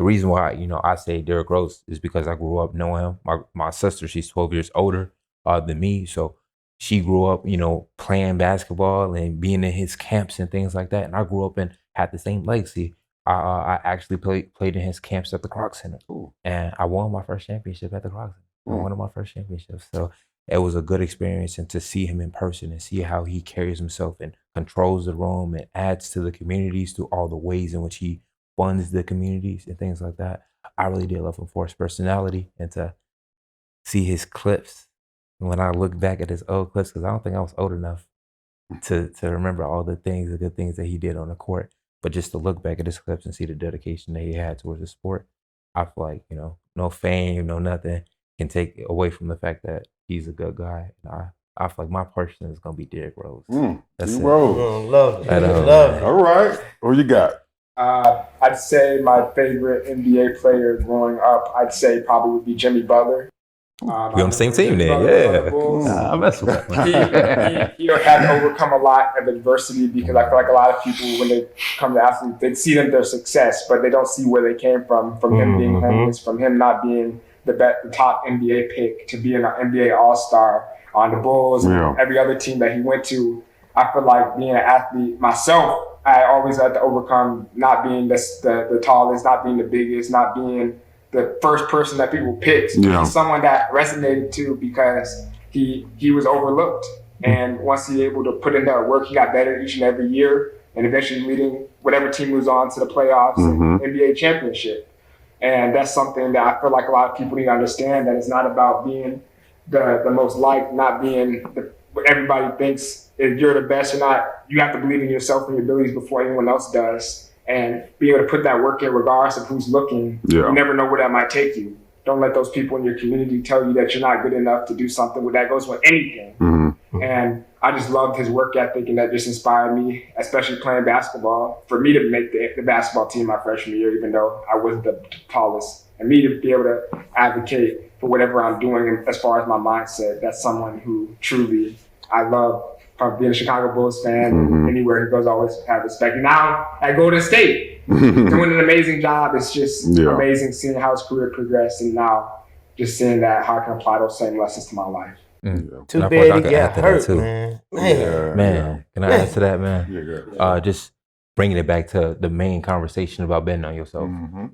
reason why, I say Derrick Rose is because I grew up knowing him. My sister, she's 12 years older than me. So she grew up, playing basketball and being in his camps and things like that. And I grew up and had the same legacy. I actually played in his camps at the Kroc Center. Ooh. And I won my first championship at the Kroc Center. One of my first championships. So it was a good experience, and to see him in person and see how he carries himself and controls the room and adds to the communities through all the ways in which he funds the communities and things like that. I really did love him for his personality, and to see his clips. When I look back at his old clips, because I don't think I was old enough to remember all the good things that he did on the court, but just to look back at his clips and see the dedication that he had towards the sport, I feel like, no fame, no nothing can take away from the fact that he's a good guy. And I feel like my person is going to be Derrick Rose. That's it. Rose. Love it. Love it. All right. What you got? I'd say my favorite NBA player growing up, I'd say probably would be Jimmy Butler. We're on the same team then, yeah. I mess with that. He had to overcome a lot of adversity, because I feel like a lot of people, when they come to athletes, they see their success, but they don't see where they came from him being homeless, from him not being the top NBA pick to being an NBA All-Star on the Bulls and every other team that he went to. I feel like being an athlete myself, I always had to overcome not being the tallest, not being the biggest, not being the first person that people picked. He's someone that resonated to, because he was overlooked. And once he was able to put in that work, he got better each and every year, and eventually leading whatever team moves on to the playoffs and NBA championship. And that's something that I feel like a lot of people need to understand, that it's not about being the most liked, not being what everybody thinks. If you're the best or not, you have to believe in yourself and your abilities before anyone else does. And be able to put that work in regardless of who's looking. You never know where that might take you. Don't let those people in your community tell you that you're not good enough to do something. That goes with anything. And I just loved his work ethic, and that just inspired me, especially playing basketball, for me to make the basketball team my freshman year, even though I wasn't the tallest. And me to be able to advocate for whatever I'm doing as far as my mindset, that's someone who truly I love. From being a Chicago Bulls fan, anywhere he goes, I always have respect. Now at Golden State, doing an amazing job. It's just amazing seeing how his career progressed, and now just seeing that how I can apply those same lessons to my life. Too bad he got hurt, man. Man, can I add to that, man? Just bringing it back to the main conversation about betting on yourself.